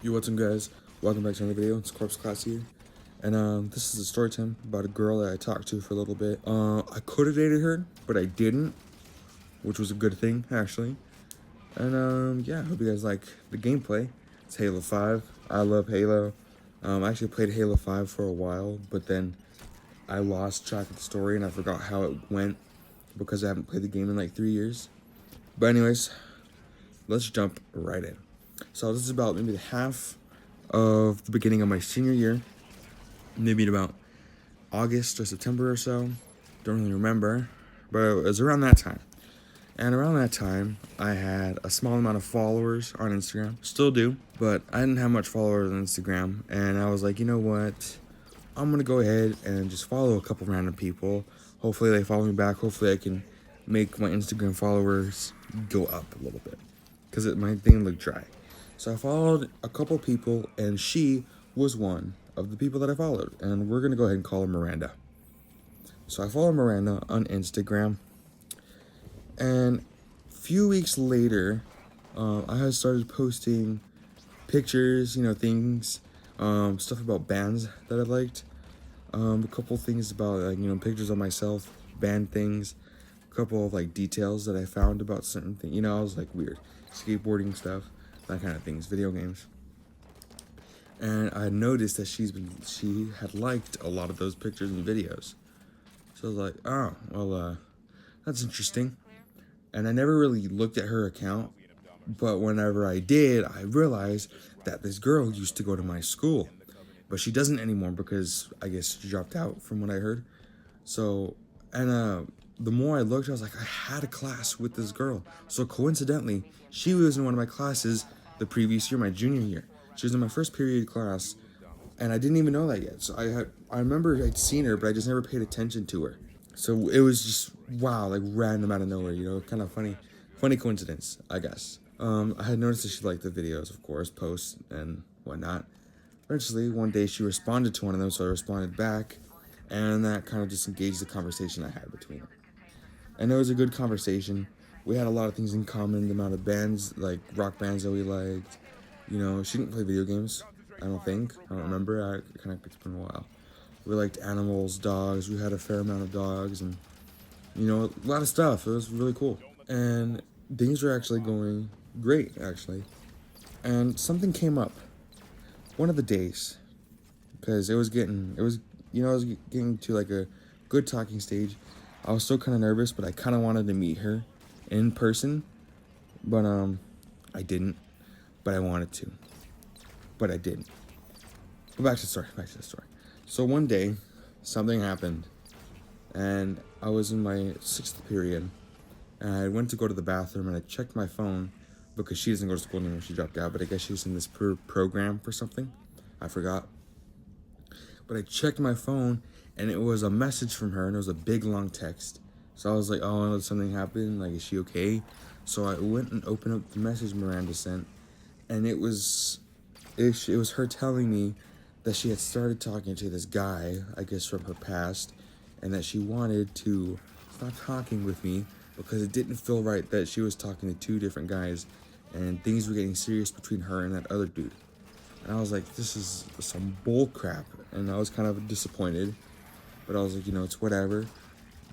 Yo, what's up, guys? Welcome back to another video. It's Corpse Class here, and this is a story time about a girl that I talked to for a little bit. I could have dated her, but I didn't, which was a good thing actually. And yeah, I hope you guys like the gameplay. It's Halo 5. I love Halo. I actually played Halo 5 for a while, but then I lost track of the story and I forgot how it went because I haven't played the game in like 3 years. But anyways, let's jump right in. So this is about maybe the half of the beginning of my senior year, maybe about August or September or so. Don't really remember, but it was around that time. And around that time, I had a small amount of followers on Instagram. Still do, but I didn't have much followers on Instagram. And I was like, you know what? I'm gonna go ahead and just follow a couple random people. Hopefully they follow me back. Hopefully I can make my Instagram followers go up a little bit, because my thing looked dry. So I followed a couple people, and she was one of the people that I followed. And we're gonna go ahead and call her Miranda. So I followed Miranda on Instagram, and a few weeks later, I had started posting pictures, things, stuff about bands that I liked. A couple things about pictures of myself, band things, a couple of like details that I found about certain things. I was like weird, skateboarding stuff, that kind of things, video games. And I noticed that she had liked a lot of those pictures and videos. So I was like, oh, well, that's interesting. And I never really looked at her account, but whenever I did, I realized that this girl used to go to my school, but she doesn't anymore because I guess she dropped out from what I heard. So, and the more I looked, I was like, I had a class with this girl. So coincidentally, she was in one of my classes the previous year, my junior year. She was in my first period class, and I didn't even know that yet. So I remember I'd seen her, but I just never paid attention to her. So it was just wow, like random out of nowhere, kind of funny coincidence, I guess. I had noticed that she liked the videos, of course, posts and whatnot. Eventually, one day she responded to one of them, so I responded back, and that kind of just engaged the conversation I had between them. And it was a good conversation. We had a lot of things in common, the amount of bands, like rock bands that we liked. She didn't play video games, I don't think. I don't remember. It's been a while. We liked animals, dogs. We had a fair amount of dogs, and, a lot of stuff. It was really cool. And things were actually going great, actually. And something came up one of the days, because I was getting to like a good talking stage. I was still kind of nervous, but I kind of wanted to meet her in person, but I didn't. But I wanted to, but I didn't. But back to the story. So one day, something happened, and I was in my sixth period, and I went to go to the bathroom, and I checked my phone because she doesn't go to school anymore. She dropped out, but I guess she was in this program for something. I forgot. But I checked my phone, and it was a message from her, and it was a big long text. So I was like, oh, something happened. Like, is she okay? So I went and opened up the message Miranda sent, and it was her telling me that she had started talking to this guy, I guess from her past, and that she wanted to stop talking with me because it didn't feel right that she was talking to two different guys, and things were getting serious between her and that other dude. And I was like, this is some bull crap. And I was kind of disappointed. But I was like, it's whatever.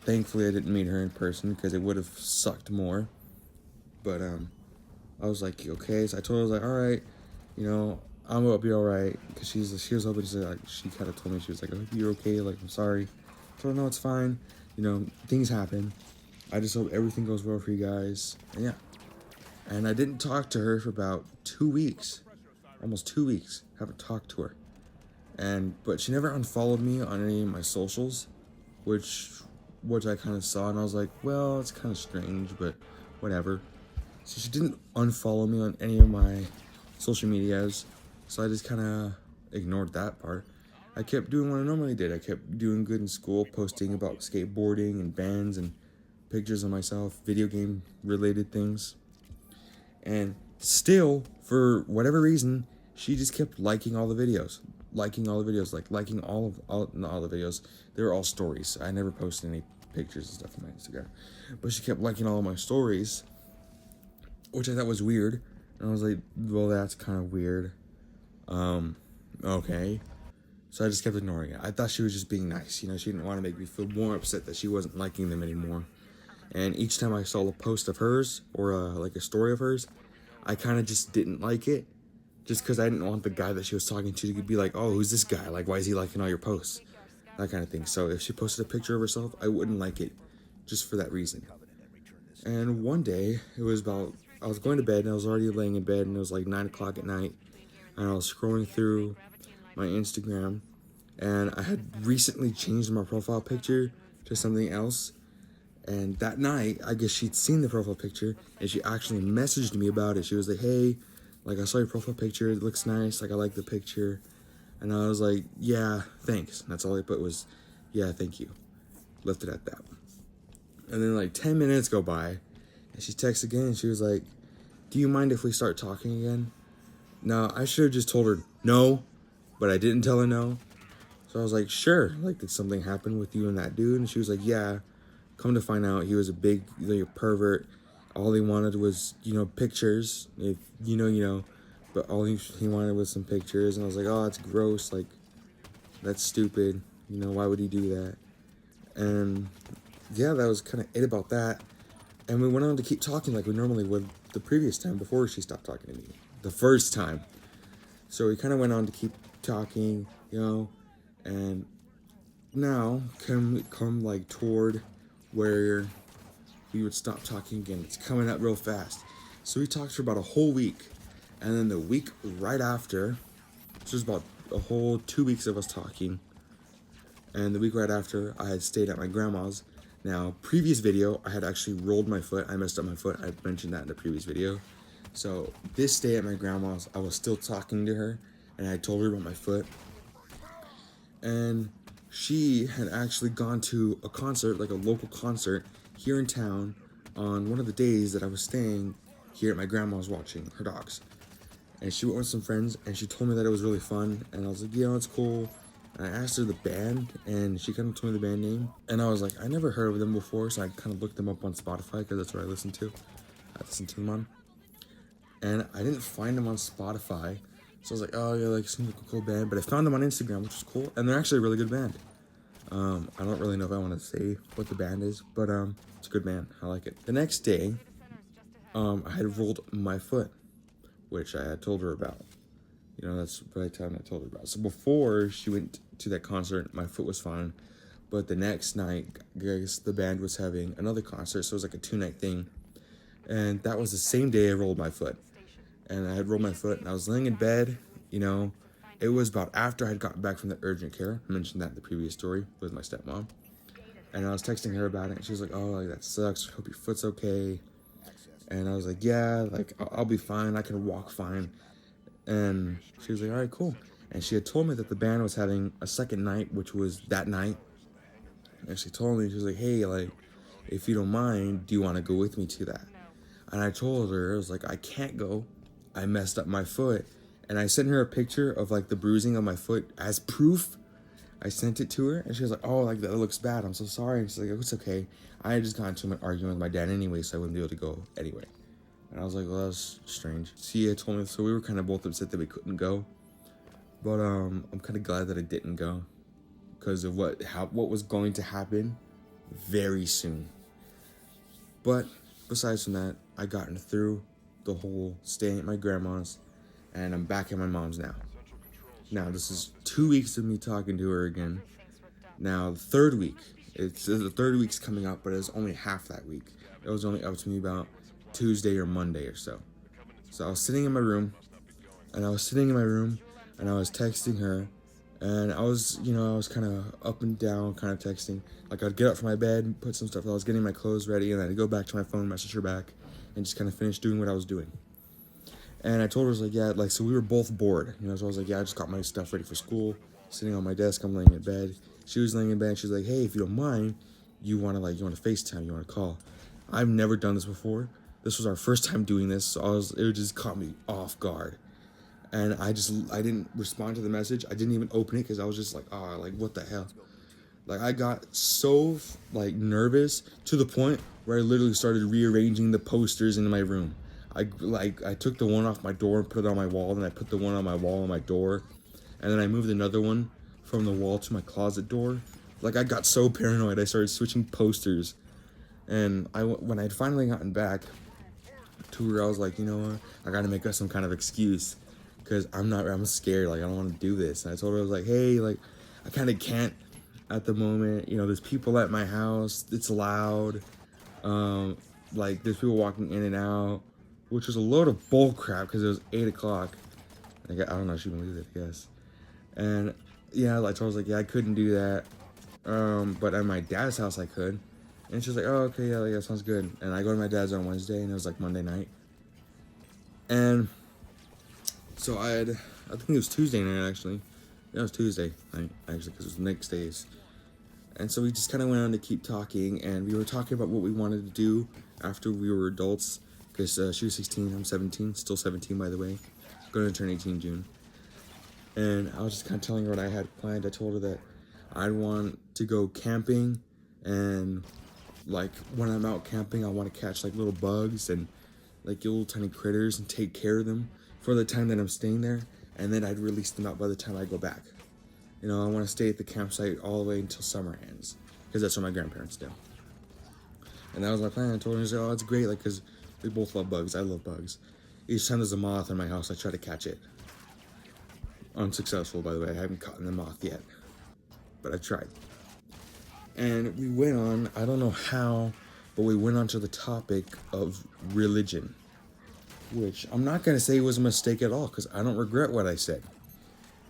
Thankfully, I didn't meet her in person because it would have sucked more. But I was like, okay. So I told her, I was like, all right, I'm gonna be all right. Because she was hoping to say, like, she kind of told me, she was like, I hope you're okay. Like, I'm sorry. I told her, no, it's fine. Things happen. I just hope everything goes well for you guys. And yeah. And I didn't talk to her for about 2 weeks. Almost 2 weeks. Haven't talked to her. But she never unfollowed me on any of my socials, which I kind of saw, and I was like, well, it's kind of strange, but whatever. So she didn't unfollow me on any of my social medias, so I just kind of ignored that part. I kept doing what I normally did. I kept doing good in school, posting about skateboarding and bands and pictures of myself, video game related things. And still, for whatever reason, she just kept liking all the videos. Not all the videos. They were all stories. I never posted any pictures and stuff on my Instagram. But she kept liking all of my stories, which I thought was weird. And I was like, well, that's kind of weird. Okay. So I just kept ignoring it. I thought she was just being nice. You know, she didn't want to make me feel more upset that she wasn't liking them anymore. And each time I saw a post of hers or like a story of hers, I kind of just didn't like it. Just because I didn't want the guy that she was talking to be like, oh, who's this guy? Like, why is he liking all your posts? That kind of thing. So if she posted a picture of herself, I wouldn't like it just for that reason. And one day, it was about, I was going to bed and I was already laying in bed and it was like 9 o'clock at night. And I was scrolling through my Instagram and I had recently changed my profile picture to something else. And that night, I guess she'd seen the profile picture and she actually messaged me about it. She was like, hey, like I saw your profile picture, it looks nice, like I like the picture. And I was like, yeah, thanks. And that's all I put was, yeah, thank you. Left it at that. And then like 10 minutes go by and she texts again and she was like, do you mind if we start talking again? Now, I should have just told her no, but I didn't tell her no. So I was like, sure, like did something happen with you and that dude? And she was like, yeah. Come to find out, he was a big like, pervert. All he wanted was, you know, pictures. If you know, you know. But all he wanted was some pictures. And I was like, oh, that's gross. Like, that's stupid. You know, why would he do that? And yeah, that was kind of it about that. And we went on to keep talking like we normally would the previous time before she stopped talking to me. The first time. So we kind of went on to keep talking, you know. And now, come like toward where we would stop talking again. It's coming up real fast. So we talked for about a whole week. And then the week right after, so it was about a whole 2 weeks of us talking. And the week right after, I had stayed at my grandma's. Now, previous video, I had actually rolled my foot. I messed up my foot. I mentioned that in the previous video. So this stay at my grandma's, I was still talking to her. And I told her about my foot. And she had actually gone to a concert, like a local concert here in town on one of the days that I was staying here at my grandma's watching her dogs. And she went with some friends and she told me that it was really fun. And I was like, yeah, it's cool. And I asked her the band and she kind of told me the band name. And I was like, I never heard of them before. So I kind of looked them up on Spotify because that's what I listen to. I listen to them on. And I didn't find them on Spotify. So I was like, oh yeah, like seems like a cool band. But I found them on Instagram, which was cool. And they're actually a really good band. I don't really know if I want to say what the band is, but it's a good band. I like it. The next day, I had rolled my foot, which I had told her about. You know, that's by the time I told her about. So before she went to that concert, my foot was fine. But the next night, I guess the band was having another concert, so it was like a 2-night thing. And that was the same day I rolled my foot. And I had rolled my foot, and I was laying in bed, you know. It was about after I had gotten back from the urgent care. I mentioned that in the previous story with my stepmom. And I was texting her about it, and she was like, oh, like, that sucks. Hope your foot's okay. And I was like, yeah, like, I'll be fine. I can walk fine. And she was like, all right, cool. And she had told me that the band was having a second night, which was that night. And she told me, she was like, hey, like, if you don't mind, do you want to go with me to that? And I told her, I was like, I can't go. I messed up my foot. And I sent her a picture of like the bruising of my foot as proof. I sent it to her and she was like, oh, like that looks bad. I'm so sorry. And she's like, oh, it's okay. I had just gotten into an argument with my dad anyway, so I wouldn't be able to go anyway. And I was like, well, that was strange. She had told me, so we were kind of both upset that we couldn't go. But I'm kind of glad that I didn't go because of what was going to happen very soon. But besides from that, I gotten through the whole staying at my grandma's. And I'm back at my mom's now. Now, this is 2 weeks of me talking to her again. Now, the third week. The third week's coming up, but it's only half that week. It was only up to me about Tuesday or Monday or so. So I was sitting in my room, and I was texting her, and I was kind of up and down, kind of texting. Like, I'd get up from my bed, put some stuff, I was getting my clothes ready, and then I'd go back to my phone, message her back, and just kind of finish doing what I was doing. And I told her, I was like, yeah, like, so we were both bored, so I was like, yeah, I just got my stuff ready for school, sitting on my desk, I'm laying in bed. She was laying in bed, and she was like, hey, if you don't mind, you want to FaceTime, you want to call. I've never done this before. This was our first time doing this, so it just caught me off guard. And I didn't respond to the message. I didn't even open it, because I was just like, oh, like, what the hell? Like, I got so, like, nervous to the point where I literally started rearranging the posters in my room. I took the one off my door and put it on my wall, and I put the one on my wall on my door, and then I moved another one from the wall to my closet door. Like, I got so paranoid, I started switching posters. And when I'd finally gotten back to where I was like, you know what, I gotta make up some kind of excuse, because I'm scared, like, I don't want to do this. And I told her, I was like, hey, like, I kind of can't at the moment, you know, there's people at my house, it's loud, like, there's people walking in and out, which was a load of bull crap, because it was 8 o'clock. I don't know if she believed it, I guess. And yeah, I told her, I was like, yeah, I couldn't do that, but at my dad's house I could. And she was like, oh, okay, yeah, that sounds good. And I go to my dad's on Wednesday, and it was like Monday night. And so I think it was Tuesday night, actually. Yeah, it was Tuesday night, actually, because it was the next days. And so we just kind of went on to keep talking, and we were talking about what we wanted to do after we were adults, because she was 16, I'm 17, still 17, by the way. Going to turn 18 in June. And I was just kind of telling her what I had planned. I told her that I'd want to go camping, and like when I'm out camping, I want to catch like little bugs and like little tiny critters and take care of them for the time that I'm staying there, and then I'd release them out by the time I go back. You know, I want to stay at the campsite all the way until summer ends, because that's what my grandparents do. And that was my plan. I told her, I said, oh, it's great, like, because we both love bugs. I love bugs. Each time there's a moth in my house, I try to catch it. Unsuccessful, by the way. I haven't caught the moth yet, but I tried. And we went on, I don't know how, but we went on to the topic of religion, which I'm not going to say was a mistake at all, because I don't regret what I said.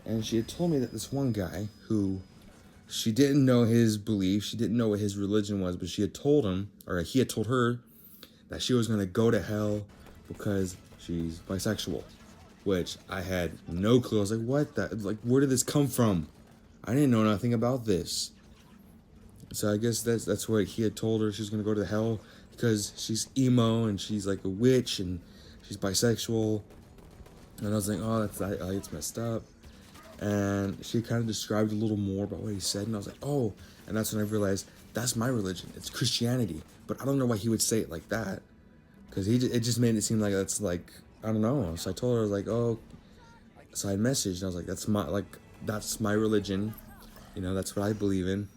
And she had told me that this one guy who, she didn't know his belief, she didn't know what his religion was, but she had told him, or he had told her, that she was going to go to hell because she's bisexual, which I had no clue. I was like, what? Like, where did this come from? I didn't know nothing about this. So I guess that's what he had told her. She's going to go to hell because she's emo and she's like a witch and she's bisexual. And I was like, oh, it's messed up. And she kind of described a little more about what he said, and I was like, oh. And that's when I realized that's my religion. It's Christianity. But I don't know why he would say it like that, because it just made it seem like that's like, I don't know. So I told her, I was like, oh. So I messaged and I was like, that's my religion. You know, that's what I believe in.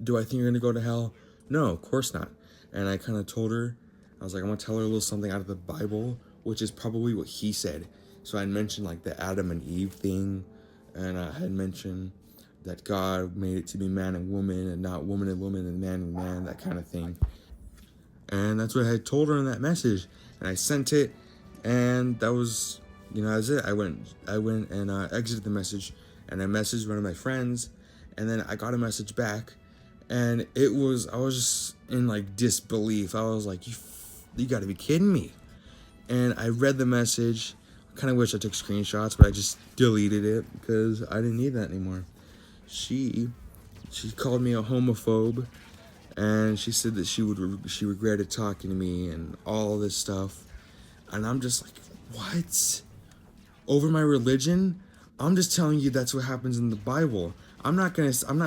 Do I think you're gonna go to hell? No, of course not. And I kind of told her, I was like, I'm gonna tell her a little something out of the Bible, which is probably what he said. So I mentioned like the Adam and Eve thing, and I had mentioned that God made it to be man and woman, and not woman and woman and man, that kind of thing. And that's what I had told her in that message, and I sent it, and that was, you know, that's it. I went and exited the message, and I messaged one of my friends, and then I got a message back, and I was just in like disbelief. I was like, you gotta be kidding me. And I read the message. I kind of wish I took screenshots, but I just deleted it because I didn't need that anymore. She called me a homophobe, and she said that she regretted talking to me and all this stuff. And I'm just like, what? Over my religion? I'm just telling you that's what happens in the Bible. I'm not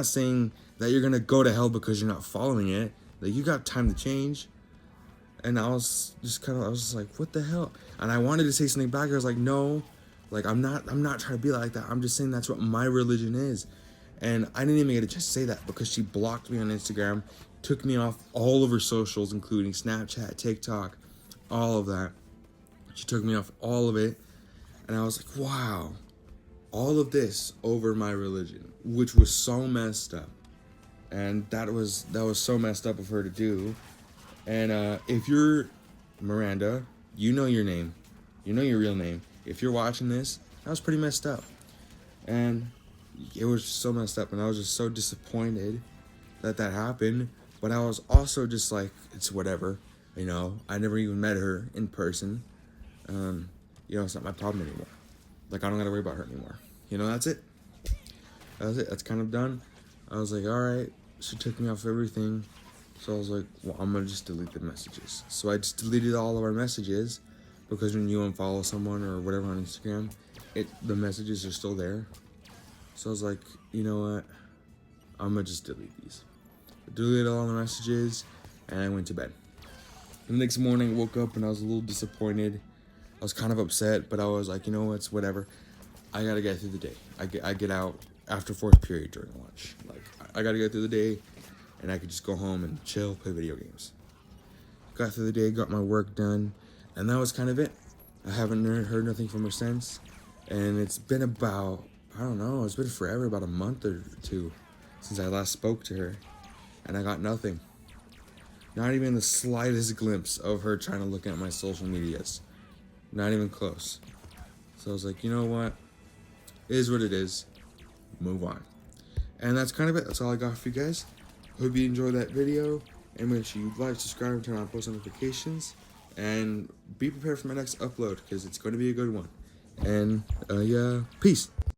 saying that you're gonna go to hell because you're not following it. Like, you got time to change. And I was just like, what the hell? And I wanted to say something back. I was like, no, like, I'm not trying to be like that. I'm just saying that's what my religion is. And I didn't even get a chance to say that because she blocked me on Instagram, took me off all of her socials, including Snapchat, TikTok, all of that. She took me off all of it. And I was like, wow, all of this over my religion, which was so messed up. And that was so messed up of her to do. And if you're Miranda, you know your name. You know your real name. If you're watching this, that was pretty messed up. And it was so messed up, and I was just so disappointed that happened. But I was also just like, it's whatever. You know, I never even met her in person. You know, it's not my problem anymore. Like, I don't gotta worry about her anymore. You know, that's it. That's kind of done. I was like, all right. She took me off everything. So I was like, well, I'm going to just delete the messages. So I just deleted all of our messages, because when you unfollow someone or whatever on Instagram, the messages are still there. So I was like, you know what? I'm going to just delete these. I deleted all the messages, and I went to bed. The next morning, I woke up and I was a little disappointed. I was kind of upset, but I was like, you know what, it's whatever. I gotta get through the day. I get out after fourth period during lunch. Like, I gotta get through the day, and I could just go home and chill, play video games. Got through the day, got my work done, and that was kind of it. I haven't heard nothing from her since, and it's been about, I don't know, it's been forever, about a month or two since I last spoke to her, and I got nothing. Not even the slightest glimpse of her trying to look at my social medias. Not even close. So I was like, you know what? It is what it is. Move on. And that's kind of it. That's all I got for you guys. Hope you enjoyed that video. And make sure you like, subscribe, and turn on post notifications. And be prepared for my next upload, because it's going to be a good one. And, yeah, peace.